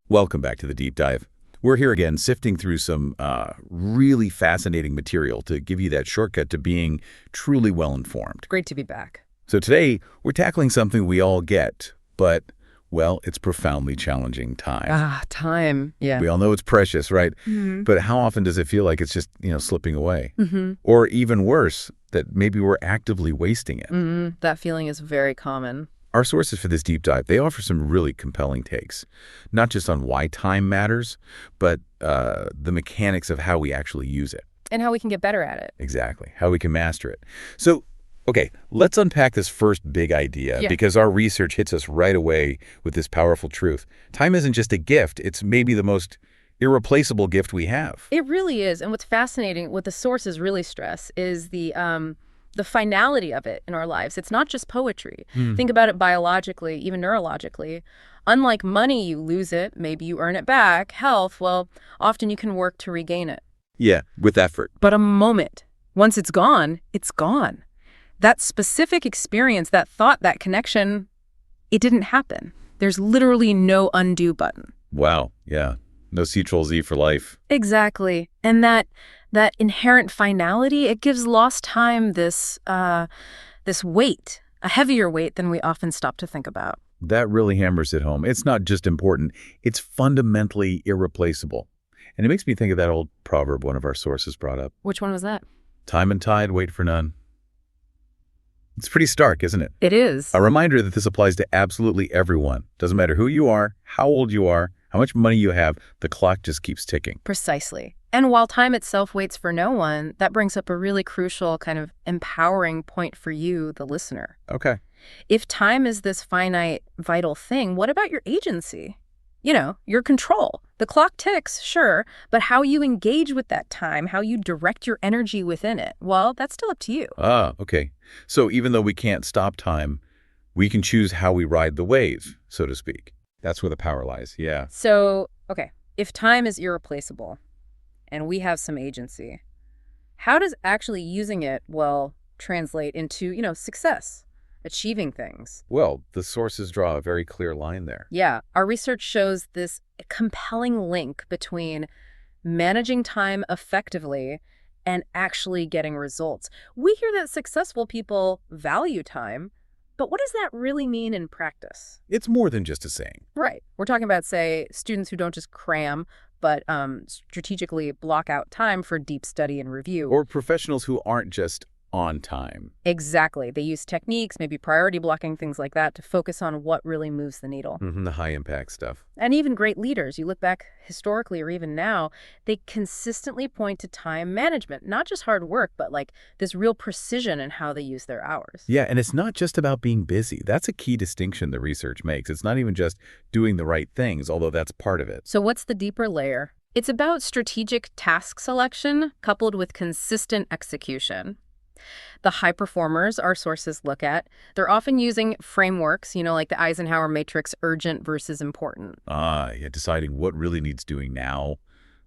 Welcome back to the Deep Dive. We're here again sifting through some really fascinating material to give you that shortcut to being truly well-informed. Great to be back. So today, we're tackling something we all get, but, well, it's profoundly challenging: time. Time. Yeah. We all know it's precious, right? Mm-hmm. But how often does it feel like it's just, slipping away? Mm-hmm. Or even worse, that maybe we're actively wasting it? Mm-hmm. That feeling is very common. Our sources for this deep dive, they offer some really compelling takes, not just on why time matters, but the mechanics of how we actually use it. And how we can get better at it. Exactly, how we can master it. So, okay, let's unpack this first big idea, because our research hits us right away with this powerful truth. Time isn't just a gift, it's maybe the most irreplaceable gift we have. It really is. And what's fascinating, what the sources really stress, is the finality of it in our lives. It's not just poetry. Think about it biologically, even neurologically. Unlike money, you lose it, maybe you earn it back. Health, well, often you can work to regain it. Yeah, with effort. But a moment, once it's gone, it's gone. That specific experience, that thought, that connection, it didn't happen. There's literally no undo button. Wow, yeah. No Ctrl-Z for life. Exactly. And that inherent finality, it gives lost time this weight, a heavier weight than we often stop to think about. That really hammers it home. It's not just important, it's fundamentally irreplaceable. And it makes me think of that old proverb one of our sources brought up. Which one was that? Time and tide wait for none. It's pretty stark, isn't it? It is. A reminder that this applies to absolutely everyone. Doesn't matter who you are, how old you are, how much money you have, the clock just keeps ticking. Precisely. And while time itself waits for no one, that brings up a really crucial kind of empowering point for you, the listener. Okay. If time is this finite, vital thing, what about your agency? Your control. The clock ticks, sure, but how you engage with that time, how you direct your energy within it, well, that's still up to you. Ah, okay. So even though we can't stop time, we can choose how we ride the wave, so to speak. That's where the power lies, yeah. So, okay, if time is irreplaceable and we have some agency, how does actually using it, well, translate into, success? Achieving things? Well, the sources draw a very clear line there. Yeah, our research shows this compelling link between managing time effectively and actually getting results. We hear that successful people value time, but what does that really mean in practice? It's more than just a saying. Right. We're talking about, say, students who don't just cram, but strategically block out time for deep study and review. Or professionals who aren't just on time. Exactly. They use techniques, maybe priority blocking, things like that, to focus on what really moves the needle. The high-impact stuff. And even great leaders, you look back historically or even now, they consistently point to time management, not just hard work, but like this real precision in how they use their hours. Yeah, and it's not just about being busy. That's a key distinction the research makes. It's not even just doing the right things, although that's part of it. So what's the deeper layer? It's about strategic task selection coupled with consistent execution. The high performers our sources look at, they're often using frameworks, like the Eisenhower matrix, urgent versus important. Yeah, deciding what really needs doing now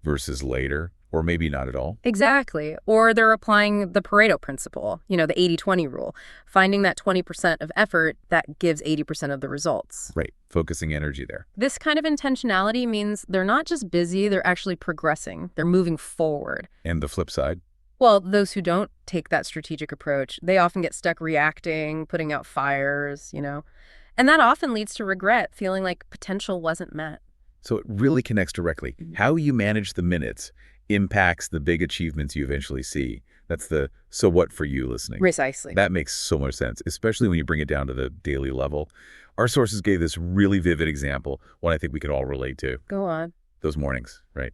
versus later, or maybe not at all. Exactly. Or they're applying the Pareto principle, the 80-20 rule, finding that 20% of effort that gives 80% of the results. Right, focusing energy there. This kind of intentionality means they're not just busy, they're actually progressing. They're moving forward. And the flip side? Well, those who don't take that strategic approach, they often get stuck reacting, putting out fires, And that often leads to regret, feeling like potential wasn't met. So it really connects directly. How you manage the minutes impacts the big achievements you eventually see. That's the so what for you listening. Precisely. That makes so much sense, especially when you bring it down to the daily level. Our sources gave this really vivid example, one I think we could all relate to. Go on. Those mornings, right?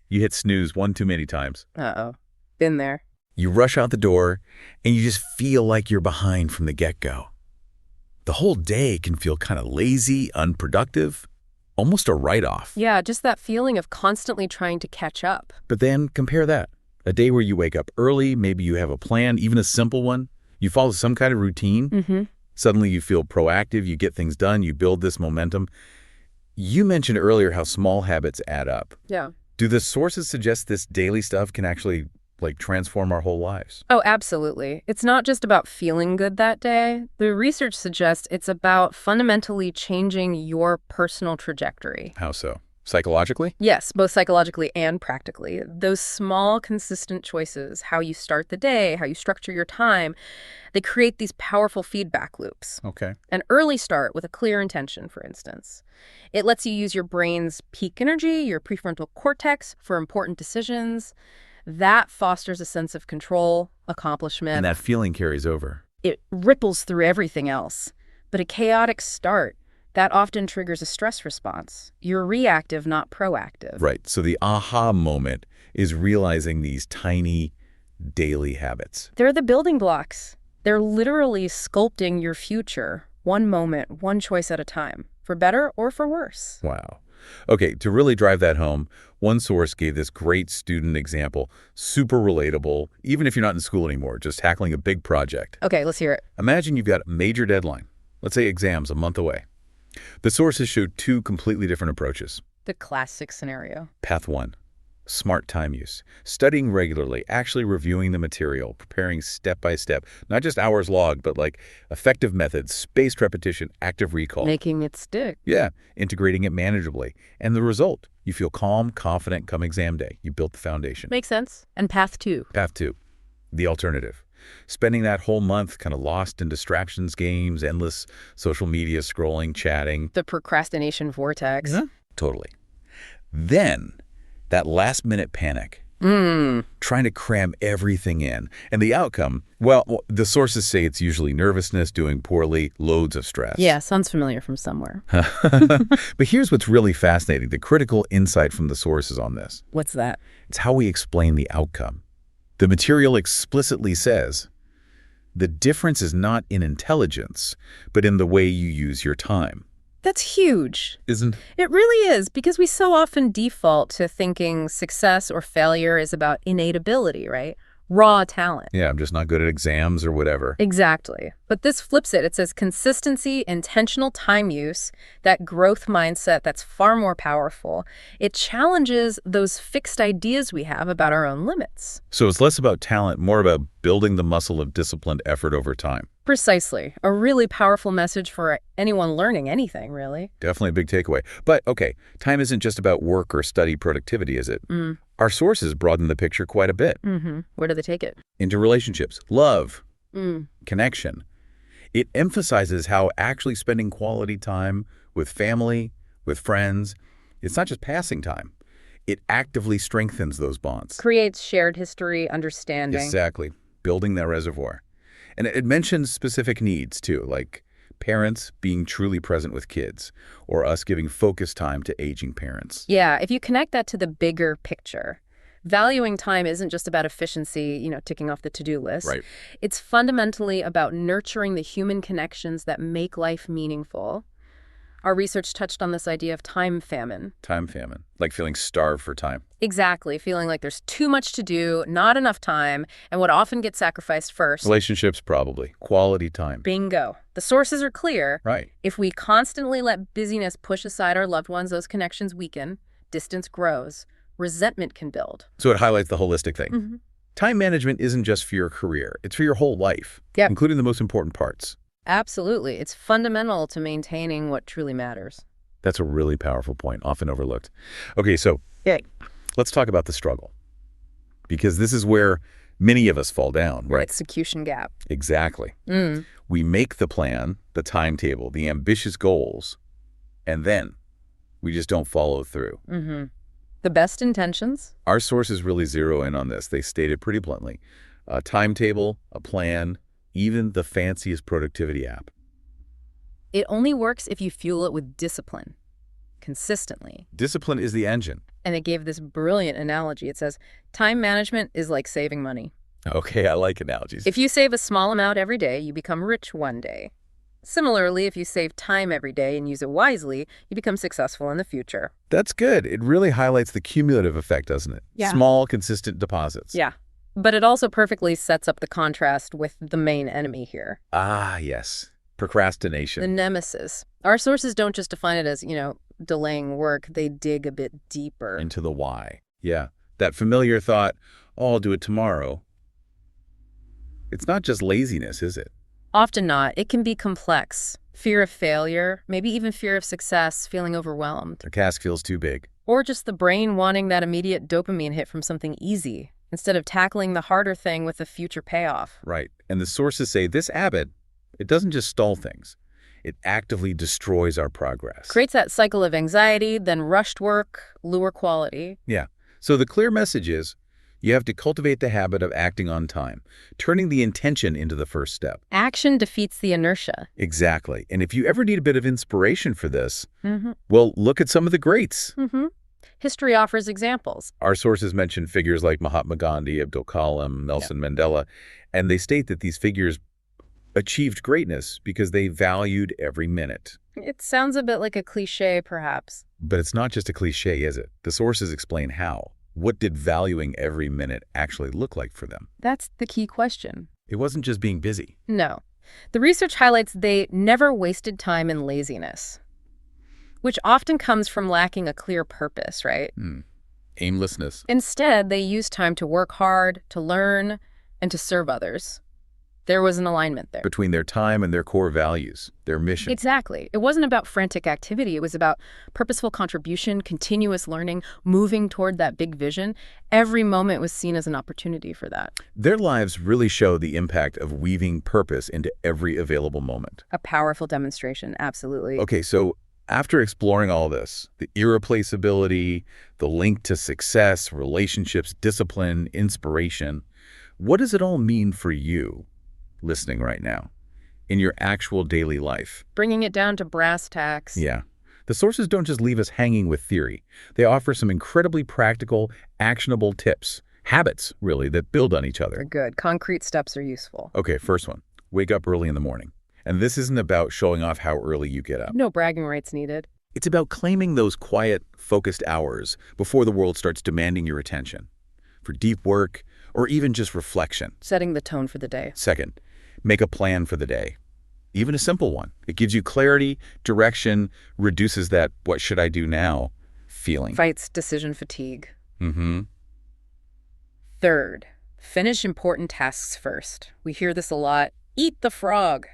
You hit snooze one too many times. Uh-oh. Been there. You rush out the door, and you just feel like you're behind from the get-go. The whole day can feel kind of lazy, unproductive, almost a write-off. Yeah, just that feeling of constantly trying to catch up. But then compare that. A day where you wake up early, maybe you have a plan, even a simple one. You follow some kind of routine. Suddenly you feel proactive, you get things done, you build this momentum. You mentioned earlier how small habits add up. Yeah. Do the sources suggest this daily stuff can actually like transform our whole lives. Oh, absolutely. It's not just about feeling good that day. The research suggests it's about fundamentally changing your personal trajectory. How so? Psychologically? Yes, both psychologically and practically. Those small, consistent choices, how you start the day, how you structure your time, they create these powerful feedback loops. Okay. An early start with a clear intention, for instance. It lets you use your brain's peak energy, your prefrontal cortex, for important decisions. That fosters a sense of control, accomplishment. And that feeling carries over. It ripples through everything else. But a chaotic start, that often triggers a stress response. You're reactive, not proactive. Right. So the aha moment is realizing these tiny daily habits. They're the building blocks. They're literally sculpting your future, one moment, one choice at a time, for better or for worse. Wow. Okay, to really drive that home, one source gave this great student example, super relatable, even if you're not in school anymore, just tackling a big project. Okay, let's hear it. Imagine you've got a major deadline. Let's say exams a month away. The sources showed two completely different approaches. The classic scenario. Path 1, smart time use. Studying regularly, actually reviewing the material, preparing step by step, not just hours logged, but like effective methods, spaced repetition, active recall. Making it stick. Yeah, integrating it manageably. And the result, you feel calm, confident come exam day. You built the foundation. Makes sense. And path 2. Path 2, the alternative. Spending that whole month kind of lost in distractions, games, endless social media scrolling, chatting. The procrastination vortex. Yeah. Totally. Then, that last-minute panic. Trying to cram everything in. And the outcome, well, the sources say it's usually nervousness, doing poorly, loads of stress. Yeah, sounds familiar from somewhere. But here's what's really fascinating, the critical insight from the sources on this. What's that? It's how we explain the outcome. The material explicitly says, the difference is not in intelligence, but in the way you use your time. That's huge. Isn't? It really is, because we so often default to thinking success or failure is about innate ability, right? Raw talent. Yeah, I'm just not good at exams or whatever. Exactly. But this flips it. It says consistency, intentional time use, that growth mindset that's far more powerful. It challenges those fixed ideas we have about our own limits. So it's less about talent, more about building the muscle of disciplined effort over time. Precisely. A really powerful message for anyone learning anything, really. Definitely a big takeaway. But, okay, time isn't just about work or study productivity, is it? Our sources broaden the picture quite a bit. Where do they take it? Into relationships, love, connection. It emphasizes how actually spending quality time with family, with friends, it's not just passing time. It actively strengthens those bonds. Creates shared history, understanding. Exactly. Building that reservoir. And it mentions specific needs, too, like parents being truly present with kids, or us giving focused time to aging parents. Yeah, if you connect that to the bigger picture, valuing time isn't just about efficiency, ticking off the to-do list. Right. It's fundamentally about nurturing the human connections that make life meaningful. Our research touched on this idea of time famine. Time famine, like feeling starved for time. Exactly, feeling like there's too much to do, not enough time, and what often gets sacrificed first. Relationships, probably. Quality time. Bingo. The sources are clear. Right. If we constantly let busyness push aside our loved ones, those connections weaken, distance grows, resentment can build. So it highlights the holistic thing. Time management isn't just for your career. It's for your whole life, including the most important parts. Absolutely. It's fundamental to maintaining what truly matters. That's a really powerful point, often overlooked. Okay, so let's talk about the struggle, because this is where many of us fall down, right? Execution gap. Exactly. We make the plan, the timetable, the ambitious goals, and then we just don't follow through. The best intentions? Our sources really zero in on this. They state it pretty bluntly. A timetable, a plan, even the fanciest productivity app. It only works if you fuel it with discipline, consistently. Discipline is the engine. And it gave this brilliant analogy. It says, time management is like saving money. Okay, I like analogies. If you save a small amount every day, you become rich one day. Similarly, if you save time every day and use it wisely, you become successful in the future. That's good. It really highlights the cumulative effect, doesn't it? Yeah. Small, consistent deposits. Yeah. But it also perfectly sets up the contrast with the main enemy here. Ah, yes. Procrastination. The nemesis. Our sources don't just define it as, delaying work. They dig a bit deeper. Into the why. Yeah. That familiar thought, "Oh, I'll do it tomorrow." It's not just laziness, is it? Often not. It can be complex. Fear of failure, maybe even fear of success, feeling overwhelmed. The task feels too big. Or just the brain wanting that immediate dopamine hit from something easy, instead of tackling the harder thing with a future payoff. Right. And the sources say this habit, it doesn't just stall things. It actively destroys our progress. Creates that cycle of anxiety, then rushed work, lower quality. Yeah. So the clear message is, you have to cultivate the habit of acting on time, turning the intention into the first step. Action defeats the inertia. Exactly. And if you ever need a bit of inspiration for this, well, look at some of the greats. History offers examples. Our sources mention figures like Mahatma Gandhi, Abdul Kalam, Nelson Mandela, and they state that these figures achieved greatness because they valued every minute. It sounds a bit like a cliche, perhaps. But it's not just a cliche, is it? The sources explain how. What did valuing every minute actually look like for them? That's the key question. It wasn't just being busy. No. The research highlights they never wasted time in laziness, which often comes from lacking a clear purpose, right? Aimlessness. Instead, they used time to work hard, to learn, and to serve others. There was an alignment there. Between their time and their core values, their mission. Exactly. It wasn't about frantic activity. It was about purposeful contribution, continuous learning, moving toward that big vision. Every moment was seen as an opportunity for that. Their lives really show the impact of weaving purpose into every available moment. A powerful demonstration, absolutely. Okay, so after exploring all this, the irreplaceability, the link to success, relationships, discipline, inspiration, what does it all mean for you, listening right now, in your actual daily life? Bringing it down to brass tacks. Yeah. The sources don't just leave us hanging with theory. They offer some incredibly practical, actionable tips, habits, really, that build on each other. They're good. Concrete steps are useful. Okay, first one. Wake up early in the morning. And this isn't about showing off how early you get up. No bragging rights needed. It's about claiming those quiet, focused hours before the world starts demanding your attention, for deep work or even just reflection. Setting the tone for the day. Second, make a plan for the day. Even a simple one. It gives you clarity, direction, reduces that "what should I do now" feeling. Fights decision fatigue. Third, finish important tasks first. We hear this a lot. Eat the frog.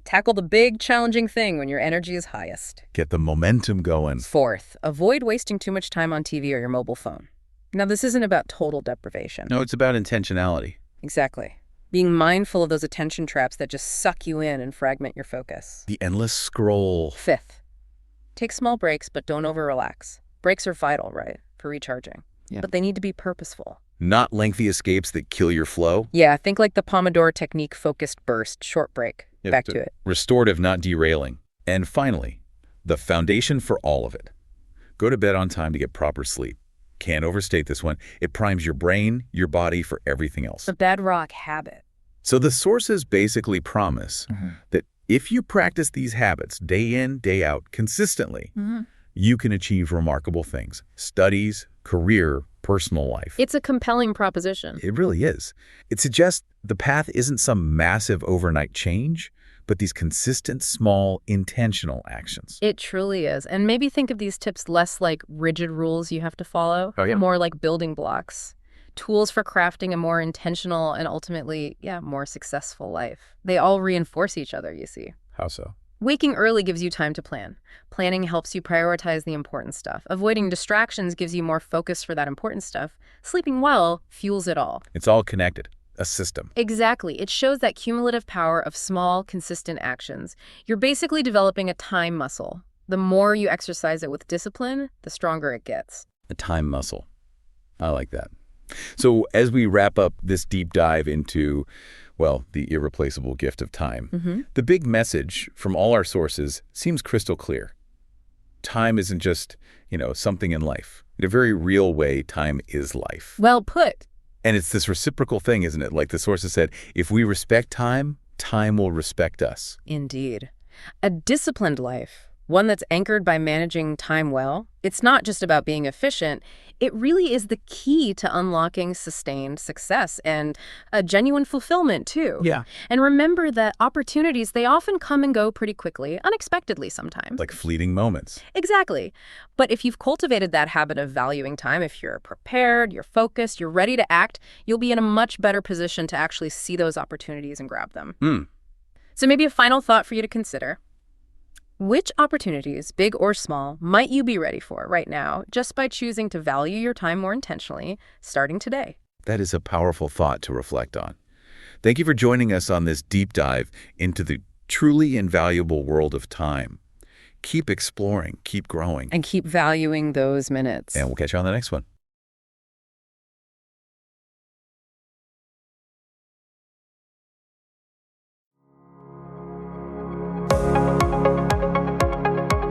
Tackle the big, challenging thing when your energy is highest. Get the momentum going. Fourth, avoid wasting too much time on TV or your mobile phone. Now, this isn't about total deprivation. No, it's about intentionality. Exactly. Being mindful of those attention traps that just suck you in and fragment your focus. The endless scroll. Fifth, take small breaks, but don't over-relax. Breaks are vital, right, for recharging. Yeah. But they need to be purposeful. Not lengthy escapes that kill your flow. Yeah, think like the Pomodoro technique, focused burst, short break. Back to it. Restorative, not derailing. And finally, the foundation for all of it. Go to bed on time to get proper sleep. Can't overstate this one. It primes your brain, your body for everything else. The bedrock habit. So the sources basically promise that if you practice these habits day in, day out, consistently, you can achieve remarkable things. Studies, career, personal life. It's a compelling proposition. It really is. It suggests the path isn't some massive overnight change, but these consistent, small, intentional actions. It truly is. And maybe think of these tips less like rigid rules you have to follow, Oh, yeah. more like building blocks, tools for crafting a more intentional and ultimately, more successful life. They all reinforce each other, you see. How so? Waking early gives you time to plan. Planning helps you prioritize the important stuff. Avoiding distractions gives you more focus for that important stuff. Sleeping well fuels it all. It's all connected. A system. Exactly. It shows that cumulative power of small, consistent actions. You're basically developing a time muscle. The more you exercise it with discipline, the stronger it gets. A time muscle. I like that. So as we wrap up this deep dive into, well, the irreplaceable gift of time, the big message from all our sources seems crystal clear. Time isn't just, something in life. In a very real way, time is life. Well put. And it's this reciprocal thing, isn't it? Like the sources said, if we respect time, time will respect us. Indeed. A disciplined life, one that's anchored by managing time well. It's not just about being efficient. It really is the key to unlocking sustained success and a genuine fulfillment, too. Yeah. And remember that opportunities, they often come and go pretty quickly, unexpectedly sometimes. Like fleeting moments. Exactly. But if you've cultivated that habit of valuing time, if you're prepared, you're focused, you're ready to act, you'll be in a much better position to actually see those opportunities and grab them. So maybe a final thought for you to consider. Which opportunities, big or small, might you be ready for right now just by choosing to value your time more intentionally, starting today? That is a powerful thought to reflect on. Thank you for joining us on this deep dive into the truly invaluable world of time. Keep exploring, keep growing. And keep valuing those minutes. And we'll catch you on the next one.